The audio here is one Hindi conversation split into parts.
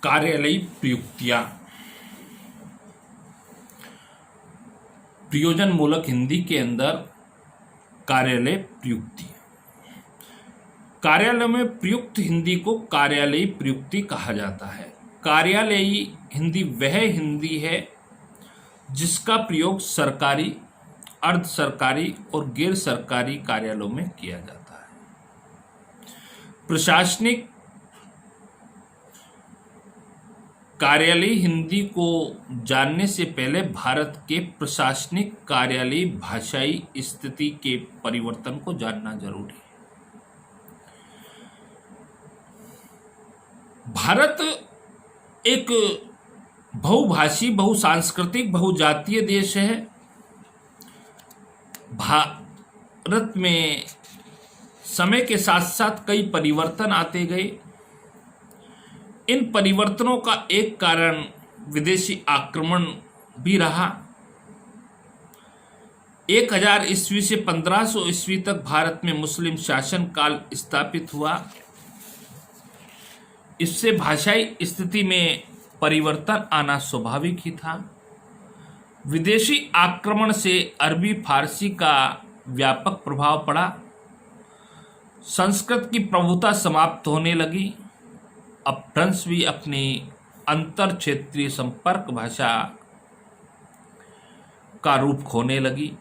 कार्यालयीय प्रयुक्तियां। प्रयोजन मूलक हिंदी के अंदर कार्यालय प्रयुक्ति। कार्यालय में प्रयुक्त हिंदी को कार्यालयीय प्रयुक्ति कहा जाता है। कार्यालयीय हिंदी वह हिंदी है जिसका प्रयोग सरकारी, अर्ध सरकारी और गैर सरकारी कार्यालयों में किया जाता है। प्रशासनिक कार्यालयीय हिंदी को जानने से पहले भारत के प्रशासनिक कार्यालयीय भाषाई स्थिति के परिवर्तन को जानना जरूरी है। भारत एक बहुभाषी, बहुसांस्कृतिक, बहुजातीय देश है। भारत में समय के साथ साथ कई परिवर्तन आते गए। इन परिवर्तनों का एक कारण विदेशी आक्रमण भी रहा। 1000 ईस्वी से 1500 ईस्वी तक भारत में मुस्लिम शासन काल स्थापित हुआ। इससे भाषाई स्थिति में परिवर्तन आना स्वाभाविक ही था। विदेशी आक्रमण से अरबी फारसी का व्यापक प्रभाव पड़ा। संस्कृत की प्रभुता समाप्त होने लगी। अब फ्रांस भी अपनी अंतर क्षेत्रीय संपर्क भाषा का रूप खोने लगी।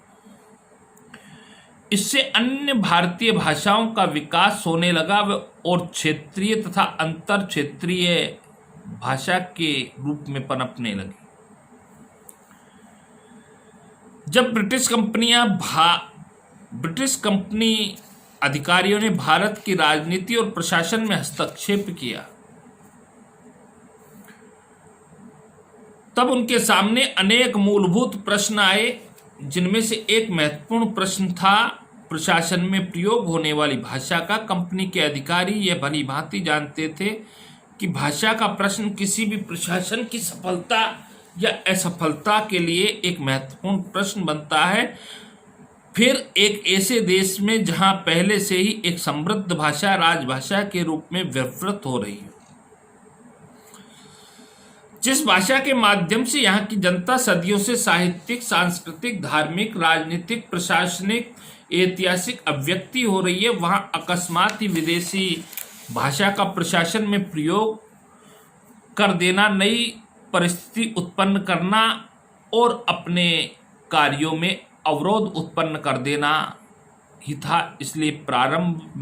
इससे अन्य भारतीय भाषाओं का विकास होने लगा और क्षेत्रीय तथा अंतर क्षेत्रीय भाषा के रूप में पनपने लगी। जब ब्रिटिश कंपनी अधिकारियों ने भारत की राजनीति और प्रशासन में हस्तक्षेप किया, तब उनके सामने अनेक मूलभूत प्रश्न आए, जिनमें से एक महत्वपूर्ण प्रश्न था प्रशासन में प्रयोग होने वाली भाषा का। कंपनी के अधिकारी यह भली भांति जानते थे कि भाषा का प्रश्न किसी भी प्रशासन की सफलता या असफलता के लिए एक महत्वपूर्ण प्रश्न बनता है, फिर एक ऐसे देश में जहां पहले से ही एक समृद्ध भाषा राजभाषा के रूप में व्यवहृत हो रही हो, जिस भाषा के माध्यम से यहाँ की जनता सदियों से साहित्यिक, सांस्कृतिक, धार्मिक, राजनीतिक, प्रशासनिक, ऐतिहासिक अभिव्यक्ति हो रही है, वहां अकस्मात ही विदेशी भाषा का प्रशासन में प्रयोग कर देना, नई परिस्थिति उत्पन्न करना और अपने कार्यों में अवरोध उत्पन्न कर देना ही था। इसलिए प्रारंभ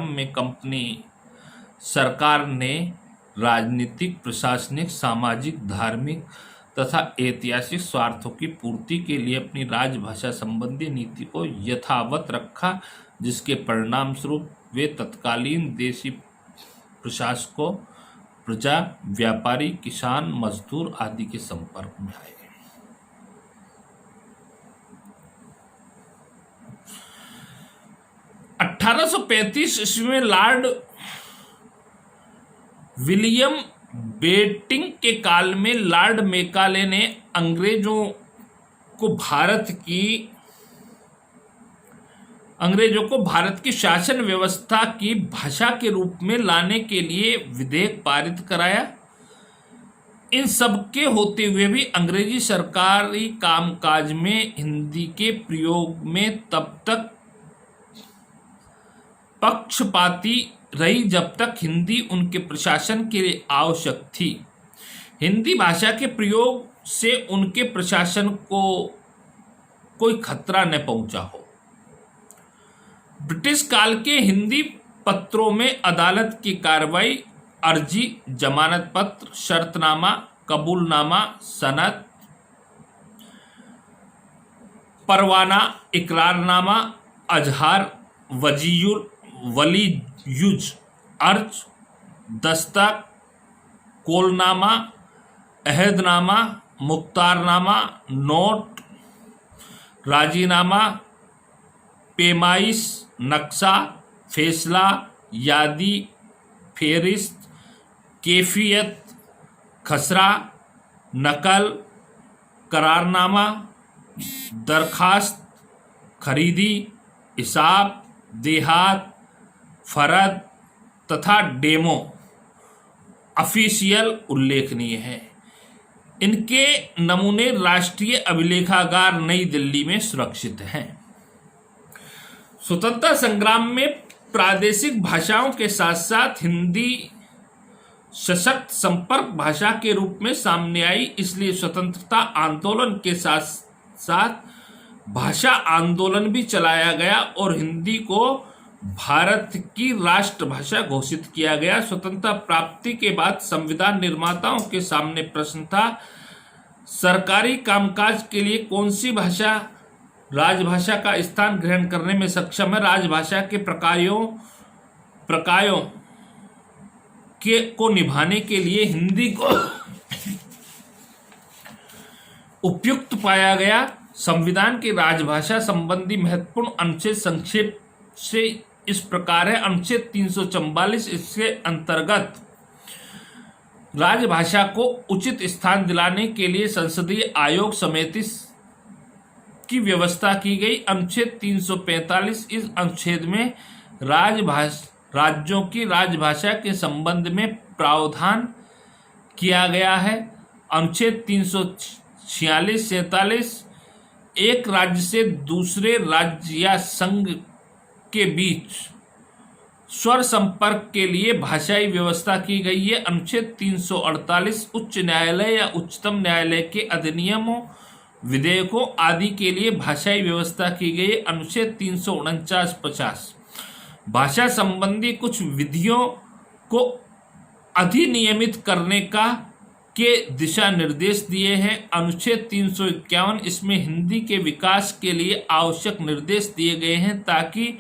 में कंपनी सरकार ने राजनीतिक, प्रशासनिक, सामाजिक, धार्मिक तथा ऐतिहासिक स्वार्थों की पूर्ति के लिए अपनी राजभाषा संबंधी नीति को यथावत रखा, जिसके परिणाम स्वरूप वे तत्कालीन देशी प्रशासकों, प्रजा, व्यापारी, किसान, मजदूर आदि के संपर्क में आए। (1835) ईस्वी में लॉर्ड विलियम बेंटिंक के काल में लॉर्ड मैकाले ने अंग्रेजों को भारत की शासन व्यवस्था की भाषा के रूप में लाने के लिए विधेयक पारित कराया। इन सब के होते हुए भी अंग्रेजी सरकारी कामकाज में हिंदी के प्रयोग में तब तक पक्षपाती रही जब तक हिंदी उनके प्रशासन के लिए आवश्यक थी। हिंदी भाषा के प्रयोग से उनके प्रशासन को कोई खतरा न पहुंचा हो। ब्रिटिश काल के हिंदी पत्रों में अदालत की कार्रवाई, अर्जी, जमानत पत्र, शर्तनामा, कबूलनामा, सनद, परवाना, इकरारनामा, अजहार, वलीयुज, अर्ज, दस्तक, कोलनामा, अहदनामा, मुख्तारनामा, नोट, राजीनामा, पेमाइश, नक्शा, फैसला, यादी, फेरिस्त, कैफियत, खसरा, नकल, करारनामा, दरखास्त, खरीदी, हिसाब, देहात, फरद तथा डेमो ऑफिशियल उल्लेखनीय है। इनके नमूने राष्ट्रीय अभिलेखागार नई दिल्ली में सुरक्षित हैं। स्वतंत्रता संग्राम में प्रादेशिक भाषाओं के साथ साथ हिंदी सशक्त संपर्क भाषा के रूप में सामने आई, इसलिए स्वतंत्रता आंदोलन के साथ साथ भाषा आंदोलन भी चलाया गया और हिंदी को भारत की राष्ट्रभाषा घोषित किया गया। स्वतंत्रता प्राप्ति के बाद संविधान निर्माताओं के सामने प्रश्न था, सरकारी कामकाज के लिए कौन सी भाषा राजभाषा का स्थान ग्रहण करने में सक्षम है। राजभाषा के प्रकारों को निभाने के लिए हिंदी को उपयुक्त पाया गया। संविधान की राजभाषा संबंधी महत्वपूर्ण अनुच्छेद संक्षेप से इस प्रकार है। अनुच्छेद 344, इसके अंतर्गत राजभाषा को उचित स्थान दिलाने के लिए संसदीय आयोग समिति की व्यवस्था की गई। अनुच्छेद 345, इस अनुच्छेद में राज्यों की राजभाषा के संबंध में प्रावधान किया गया है। अनुच्छेद 346, 47, एक राज्य से दूसरे राज्य या संघ के बीच स्वर संपर्क के लिए भाषाई व्यवस्था की गई है। अनुच्छेद 348, उच्च न्यायालय या उच्चतम न्यायालय के अधिनियमों, विधेयकों आदि के लिए भाषाई व्यवस्था की गई है। अनुच्छेद 349, 50, भाषा संबंधी कुछ विधियों को अधिनियमित करने के दिशा निर्देश दिए हैं। अनुच्छेद 351, इसमें हिंदी के विकास के लिए आवश्यक निर्देश दिए गए हैं ताकि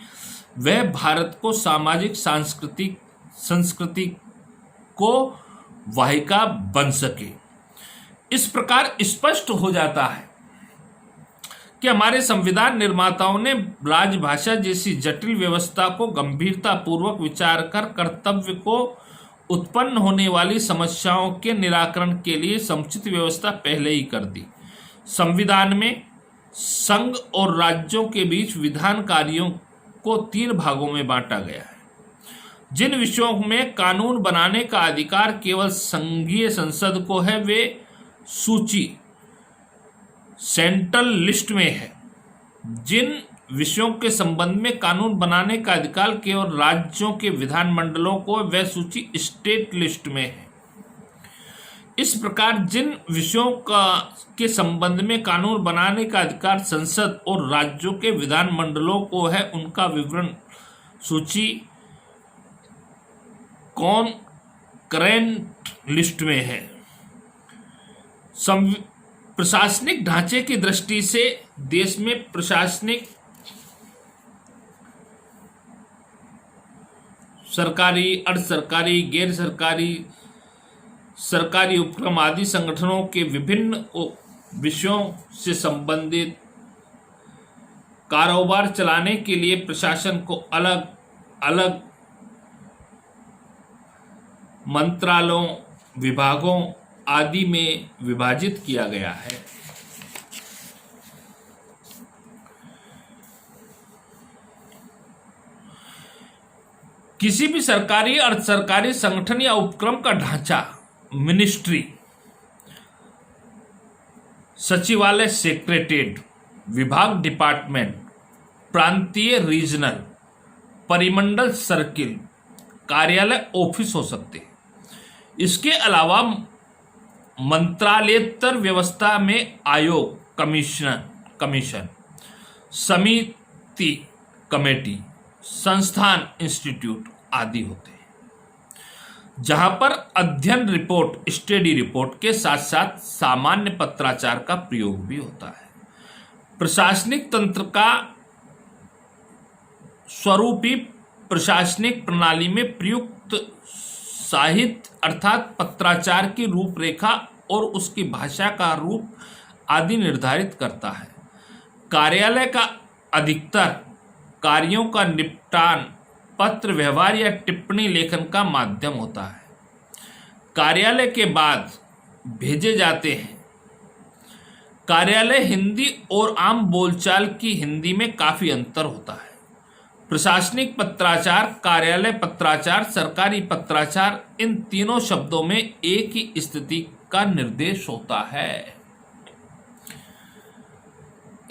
वह भारत को सामाजिक सांस्कृतिक संस्कृति को वाहिका बन सके। इस प्रकार स्पष्ट हो जाता है कि हमारे संविधान निर्माताओं ने राजभाषा जैसी जटिल व्यवस्था को गंभीरता पूर्वक विचार कर कर्तव्य को उत्पन्न होने वाली समस्याओं के निराकरण के लिए समुचित व्यवस्था पहले ही कर दी। संविधान में संघ और राज्यों के बीच विधान कार्यों को 3 भागों में बांटा गया है। जिन विषयों में कानून बनाने का अधिकार केवल संघीय संसद को है, वे सूची सेंट्रल लिस्ट में है। जिन विषयों के संबंध में कानून बनाने का अधिकार केवल राज्यों के विधानमंडलों को, वह सूची स्टेट लिस्ट में है। इस प्रकार जिन विषयों के संबंध में कानून बनाने का अधिकार संसद और राज्यों के विधानमंडलों को है, उनका विवरण सूची करेंट लिस्ट में है। प्रशासनिक ढांचे की दृष्टि से देश में प्रशासनिक, सरकारी, अर्ध सरकारी, गैर सरकारी, सरकारी उपक्रम आदि संगठनों के विभिन्न विषयों से संबंधित कारोबार चलाने के लिए प्रशासन को अलग अलग मंत्रालयों, विभागों आदि में विभाजित किया गया है। किसी भी सरकारी, अर्ध सरकारी संगठन या उपक्रम का ढांचा मिनिस्ट्री, सचिवालय सेक्रेटेरिएट, विभाग डिपार्टमेंट, प्रांतीय रीजनल, परिमंडल सर्किल, कार्यालय ऑफिस हो सकते हैं। इसके अलावा मंत्रालयेतर व्यवस्था में आयोग, कमीशन, समिति, कमेटी, संस्थान, इंस्टीट्यूट आदि होते हैं, जहां पर अध्ययन रिपोर्ट, स्टडी रिपोर्ट के साथ साथ सामान्य पत्राचार का प्रयोग भी होता है। प्रशासनिक तंत्र का स्वरूप ही प्रशासनिक प्रणाली में प्रयुक्त साहित्य अर्थात पत्राचार की रूपरेखा और उसकी भाषा का रूप आदि निर्धारित करता है। कार्यालय का अधिकतर कार्यों का निपटान पत्र व्यवहार या टिप्पणी लेखन का माध्यम होता है। कार्यालय के बाद भेजे जाते हैं। कार्यालय हिंदी और आम बोलचाल की हिंदी में काफ़ी अंतर होता है। प्रशासनिक पत्राचार, कार्यालय पत्राचार, सरकारी पत्राचार, इन तीनों शब्दों में एक ही स्थिति का निर्देश होता है।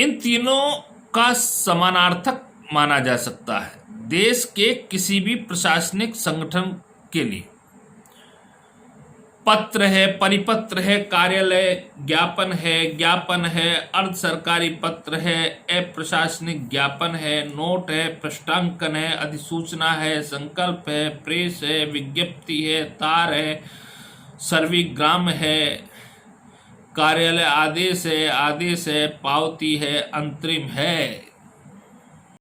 इन तीनों का समानार्थक माना जा सकता है। देश के किसी भी प्रशासनिक संगठन के लिए पत्र है, परिपत्र है, कार्यालय ज्ञापन है, अर्ध सरकारी पत्र है, अप्रशासनिक ज्ञापन है, नोट है, पृष्ठांकन है, अधिसूचना है, संकल्प है, प्रेस है, विज्ञप्ति है, तार है, सर्विग्राम है, कार्यालय आदेश है, पावती है, अंतरिम है।